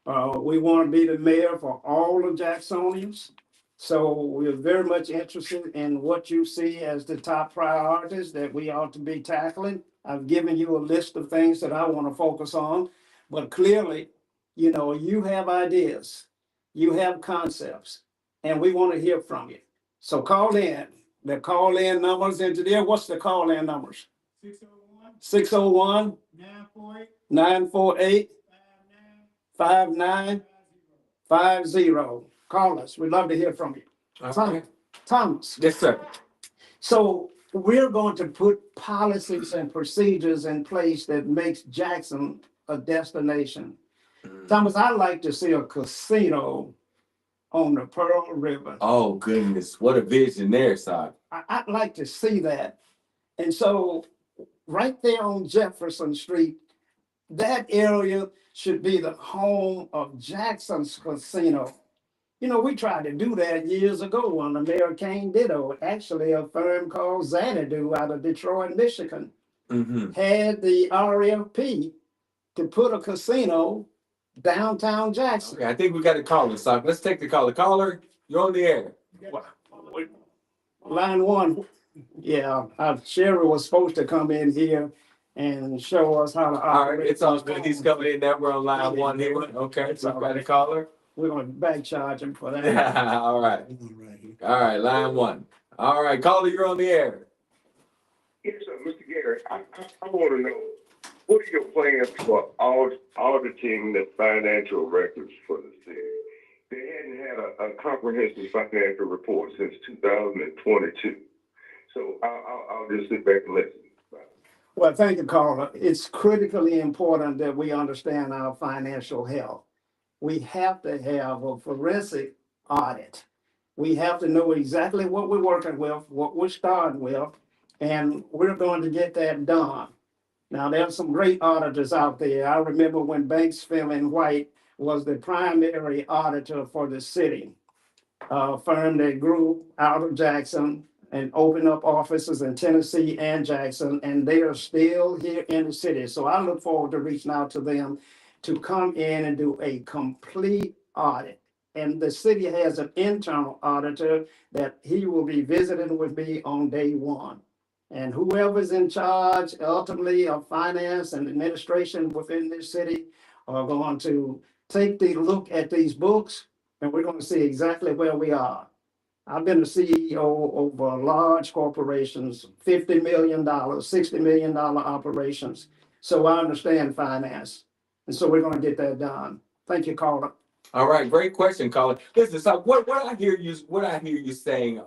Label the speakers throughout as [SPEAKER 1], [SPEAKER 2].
[SPEAKER 1] We want to be the mayor for all of Jacksonians. So we're very much interested in what you see as the top priorities that we ought to be tackling. I've given you a list of things that I want to focus on, but clearly, you have ideas, you have concepts, and we want to hear from you. So call in. The call in numbers into there. What's the call in numbers? 601 948 5950. Call us. We'd love to hear from you.
[SPEAKER 2] Okay.
[SPEAKER 1] Thomas.
[SPEAKER 2] Yes, sir.
[SPEAKER 1] So we're going to put policies and procedures in place that makes Jackson a destination. Thomas, I'd like to see a casino on the Pearl River.
[SPEAKER 2] Oh, goodness. What a vision there, Si.
[SPEAKER 1] I'd like to see that. And so right there on Jefferson Street, that area should be the home of Jackson's Casino. We tried to do that years ago on the Mayor Kane Ditto. Actually, a firm called Xanadu out of Detroit, Michigan, had the RFP to put a casino downtown Jackson.
[SPEAKER 2] Okay, I think we got a caller, Si. Let's take the caller. Caller, you're on the air.
[SPEAKER 1] Line one. Yeah, Sherry was supposed to come in here and show us how to operate.
[SPEAKER 2] All right, it's all good. He's coming in now. We're on line one here. Okay, so we got a caller.
[SPEAKER 1] We're going to back charge him for that.
[SPEAKER 2] All right. All right, line one. All right, caller, you're on the air.
[SPEAKER 3] Yes, sir, Mr. Gary. I want to know, what are your plans for auditing the financial records for the city? They hadn't had a comprehensive financial report since 2022. So I'll just sit back and listen.
[SPEAKER 1] Well, thank you, caller. It's critically important that we understand our financial health. We have to have a forensic audit. We have to know exactly what we're working with, what we're starting with, and we're going to get that done. Now, there's some great auditors out there. I remember when Banks, Phil and White was the primary auditor for the city, a firm that grew out of Jackson and opened up offices in Tennessee and Jackson, and they are still here in the city. So I look forward to reaching out to them to come in and do a complete audit. And the city has an internal auditor that he will be visiting with me on day one. And whoever's in charge ultimately of finance and administration within this city are going to take the look at these books, and we're going to see exactly where we are. I've been a CEO over large corporations, $50 million, $60 million operations. So I understand finance. And so we're going to get that done. Thank you, caller.
[SPEAKER 2] All right, great question, caller. Listen, so what I hear you saying,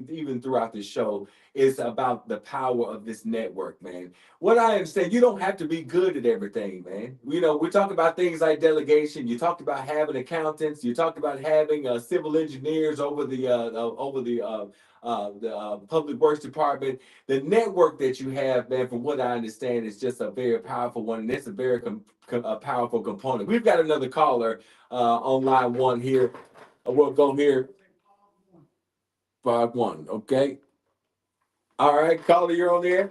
[SPEAKER 2] even throughout the show, is about the power of this network, man. What I am saying, you don't have to be good at everything, man. We talk about things like delegation. You talked about having accountants. You talked about having civil engineers over the public works department. The network that you have, man, from what I understand, is just a very powerful one, and it's a very powerful component. We've got another caller on line one here. We'll go here. 5-1, okay. All right, caller, you're on the air.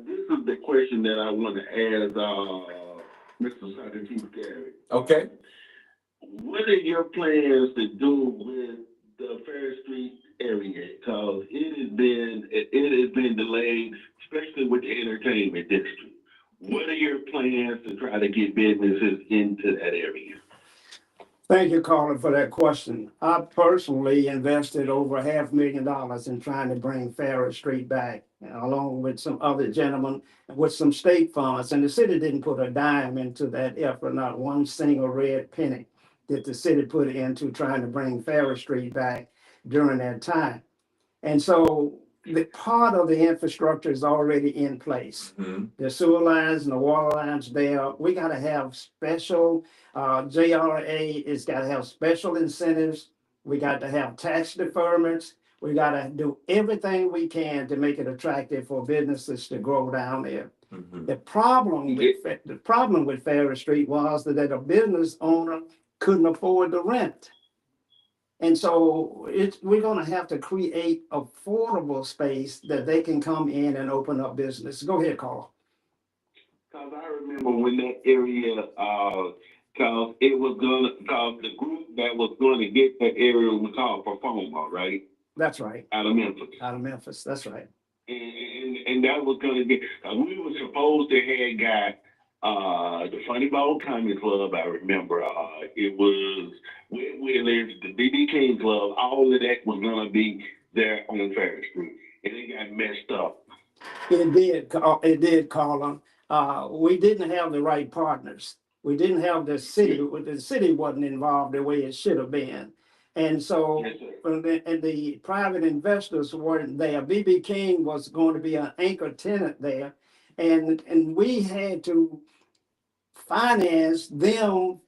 [SPEAKER 3] This is the question that I want to ask Mr. Sergeant Gary.
[SPEAKER 2] Okay.
[SPEAKER 3] What are your plans to do with the Fair Street area? Because it has been delayed, especially with the entertainment district. What are your plans to try to get businesses into that area?
[SPEAKER 1] Thank you, caller, for that question. I personally invested over $500,000 in trying to bring Farragut Street back, along with some other gentlemen with some state funds. And the city didn't put a dime into that effort, not one single red penny did the city put into trying to bring Farragut Street back during that time. And so the part of the infrastructure is already in place. The sewer lines and the water lines there. We got to have special, JRA has got to have special incentives. We got to have tax deferments. We got to do everything we can to make it attractive for businesses to grow down there. The problem with Farragut Street was that a business owner couldn't afford the rent. And so we're going to have to create affordable space that they can come in and open up business. Go ahead, Carl.
[SPEAKER 3] Because I remember when that area
[SPEAKER 4] Cause it was cause the group that was gonna get that area was called Performer, right?
[SPEAKER 1] That's right.
[SPEAKER 4] Out of Memphis.
[SPEAKER 1] Out of Memphis. That's right.
[SPEAKER 4] And that was gonna get, we were supposed to have got, the Funny Bone Comedy Club, I remember, it was Wet Willis, the BB King Club, all of that was gonna be there on Ferry Street. And it got messed up.
[SPEAKER 1] It did, Carla. We didn't have the right partners. We didn't have the city wasn't involved the way it should have been. And so,
[SPEAKER 4] Yes, sir.
[SPEAKER 1] and the private investors weren't there. BB King was going to be an anchor tenant there. And we had to finance them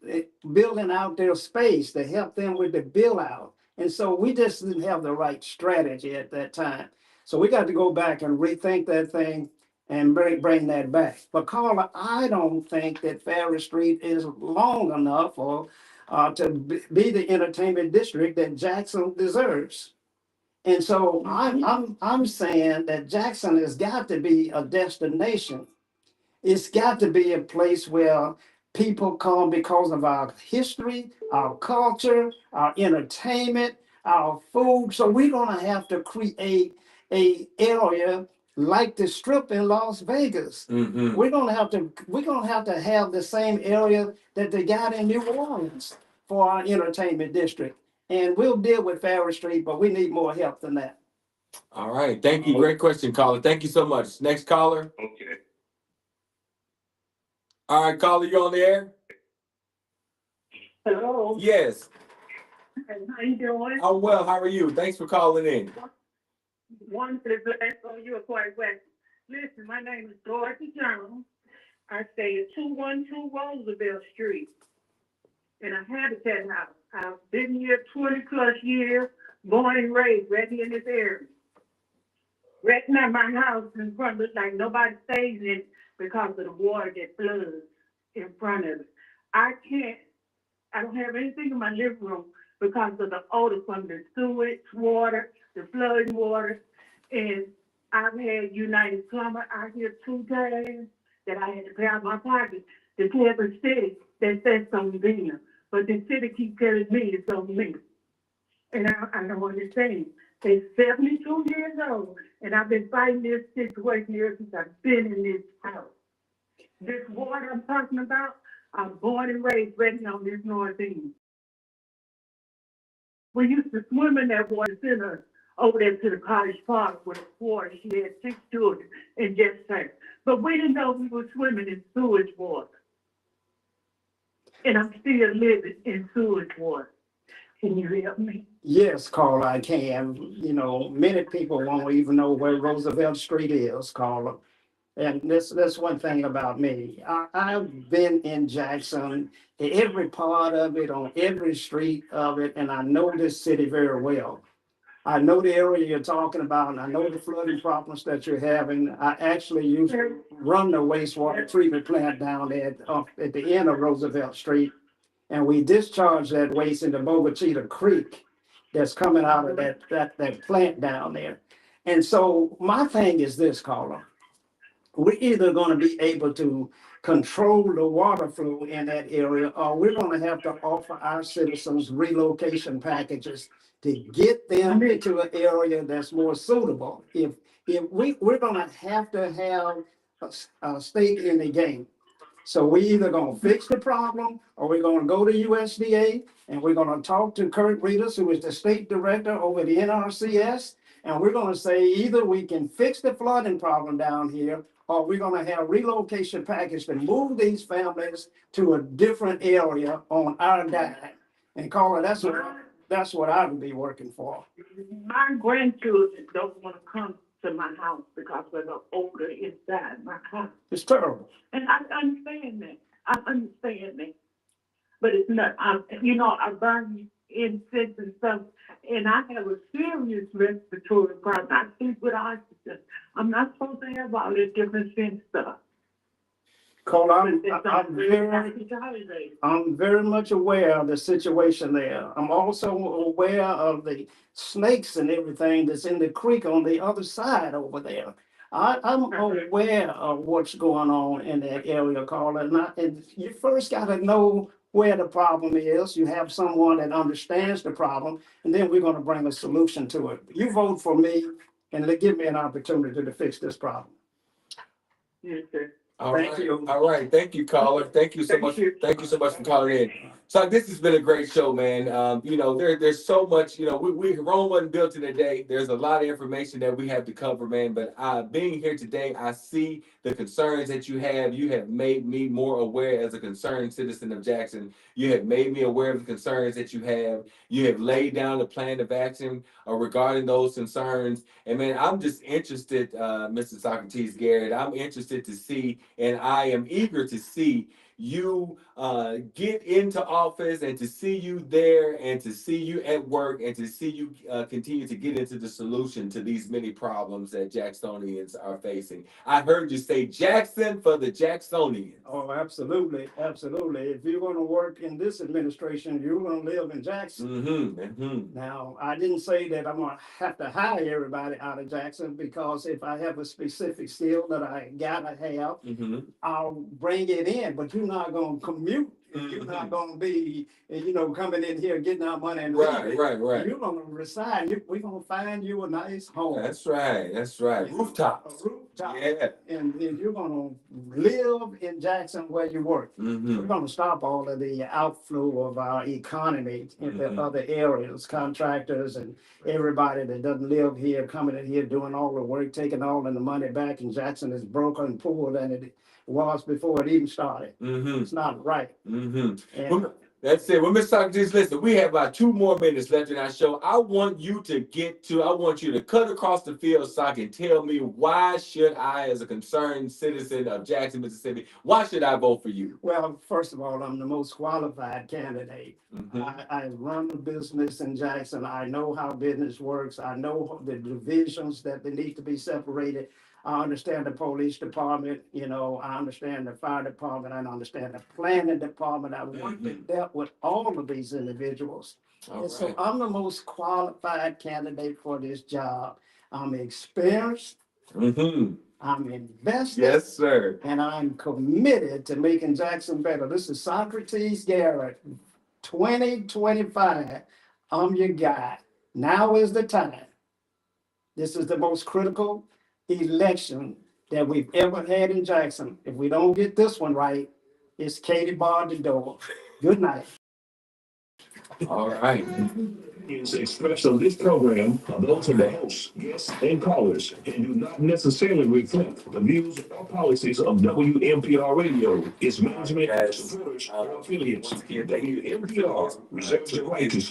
[SPEAKER 1] building out their space to help them with the bill out. And so we just didn't have the right strategy at that time. So we got to go back and rethink that thing and bring that back. But Carla, I don't think that Ferry Street is long enough or to be the entertainment district that Jackson deserves. And so I'm saying that Jackson has got to be a destination. It's got to be a place where people come because of our history, our culture, our entertainment, our food. So we're gonna have to create a area like the Strip in Las Vegas.
[SPEAKER 2] Mm-hmm.
[SPEAKER 1] We're gonna have to have the same area that they got in New Orleans for our entertainment district. And we'll deal with Ferry Street, but we need more help than that.
[SPEAKER 2] All right. Thank you. Great question, caller. Thank you so much. Next caller.
[SPEAKER 4] Okay.
[SPEAKER 2] All right, caller, you on the air?
[SPEAKER 5] Hello.
[SPEAKER 2] Yes.
[SPEAKER 5] How you doing?
[SPEAKER 2] I'm well. How are you? Thanks for calling in.
[SPEAKER 5] Wonderfully blessed on you are quite well. Listen, my name is Dorothy Jones. I stay at 212 Roosevelt Street in a habitat house. I've been here 20 plus years, born and raised right here in this area. Right now, my house in front looks like nobody stays in it because of the water that floods in front of it. I don't have anything in my living room because of the odor from the sewage water, the flooding water. And I've had United Plumber out here 2 times that I had to pay out my pocket to tell the city that there's something there. But the city keeps telling me it's on me. And I don't understand. They're 72 years old, and I've been fighting this situation ever since I've been in this house. This water I'm talking about, I'm born and raised right here on this north end. We used to swim in that water center over there to the College Park with a water. She had 6 children and just her. But we didn't know we were swimming in sewage water. And I'm still living in sewage water. Can you help me?
[SPEAKER 1] Yes, Carla, I can. You know, many people won't even know where Roosevelt Street is, Carla. And that's one thing about me. I've been in Jackson, every part of it, on every street of it, and I know this city very well. I know the area you're talking about, and I know the flooding problems that you're having. I actually used to run the wastewater treatment plant down there at the end of Roosevelt Street. And we discharge that waste into Bogachita Creek that's coming out of that plant down there. And so my thing is this, Carla. We're either going to be able to control the water flow in that area, or we're going to have to offer our citizens relocation packages to get them into an area that's more suitable. If we're going to have a stake in the game. So we either gonna fix the problem, or we're gonna go to USDA and we're gonna talk to Kurt Reedus, who is the state director over the NRCS, and we're gonna say either we can fix the flooding problem down here, or we're gonna have relocation package to move these families to a different area on our dime. And Carla, that's what I would be working for.
[SPEAKER 5] My grandchildren don't want to come to my house because of the odor inside my house.
[SPEAKER 1] It's terrible.
[SPEAKER 5] And I understand that. I understand that. But it's not, I burn incense and stuff, and I have a serious respiratory problem. I sleep with oxygen. I'm not supposed to have all this different scent stuff.
[SPEAKER 1] Carla,
[SPEAKER 5] But
[SPEAKER 1] I'm very much aware of the situation there. I'm also aware of the snakes and everything that's in the creek on the other side over there. I'm aware of what's going on in that area, Carla, and you first got to know where the problem is. You have someone that understands the problem, and then we're gonna bring a solution to it. You vote for me and give me an opportunity to fix this problem.
[SPEAKER 5] Yes, sir.
[SPEAKER 2] All
[SPEAKER 1] Thank
[SPEAKER 2] right.
[SPEAKER 1] you.
[SPEAKER 2] All right. Thank you, caller. Thank you so
[SPEAKER 1] Thank
[SPEAKER 2] much.
[SPEAKER 1] you.
[SPEAKER 2] Thank you so much for calling in. So this has been a great show, man. There's so much, Rome wasn't built in a day. There's a lot of information that we have to cover, man. But being here today, I see the concerns that you have. You have made me more aware as a concerned citizen of Jackson. You have made me aware of the concerns that you have. You have laid down a plan of action regarding those concerns. And man, I'm just interested, Mr. Socrates Garrett. I'm interested to see, and I am eager to see you get into office and to see you there and to see you at work and to see you continue to get into the solution to these many problems that Jacksonians are facing. I heard you say Jackson for the Jacksonians.
[SPEAKER 1] Oh, absolutely, absolutely. If you're gonna work in this administration, you're gonna live in Jackson. Now, I didn't say that I'm gonna have to hire everybody out of Jackson, because if I have a specific skill that I gotta have, I'll bring it in, but you're not gonna commute. You're not gonna be, coming in here, getting our money and leaving.
[SPEAKER 2] Right.
[SPEAKER 1] You're gonna reside. We're gonna find you a nice home.
[SPEAKER 2] That's right. Rooftops.
[SPEAKER 1] A rooftop.
[SPEAKER 2] Yeah.
[SPEAKER 1] And then you're gonna live in Jackson where you work. We're gonna stop all of the outflow of our economy into other areas, contractors and everybody that doesn't live here, coming in here, doing all the work, taking all of the money back, and Jackson is broker and poorer than it was before it even started. It's not right. And
[SPEAKER 2] That's it. Well, Mr. Socrates, listen, we have about 2 more minutes left in our show. I want you to cut across the field, Sock, and tell me, why should I, as a concerned citizen of Jackson, Mississippi, why should I vote for you?
[SPEAKER 1] Well, first of all, I'm the most qualified candidate. I run the business in Jackson. I know how business works. I know the divisions that they need to be separated. I understand the police department, I understand the fire department, I understand the planning department. I've worked and dealt with all of these individuals. So I'm the most qualified candidate for this job. I'm experienced. I'm invested.
[SPEAKER 2] Yes, sir.
[SPEAKER 1] And I'm committed to making Jackson better. This is Socrates Garrett, 2025. I'm your guy. Now is the time. This is the most critical election that we've ever had in Jackson. If we don't get this one right, it's Katie barred the door. Good night.
[SPEAKER 2] All right.
[SPEAKER 6] Is expressed on this program are those of the hosts, guests, and callers, and do not necessarily reflect the views or policies of WMPR Radio, its management, supporters, or affiliates. WMPR reserves the right to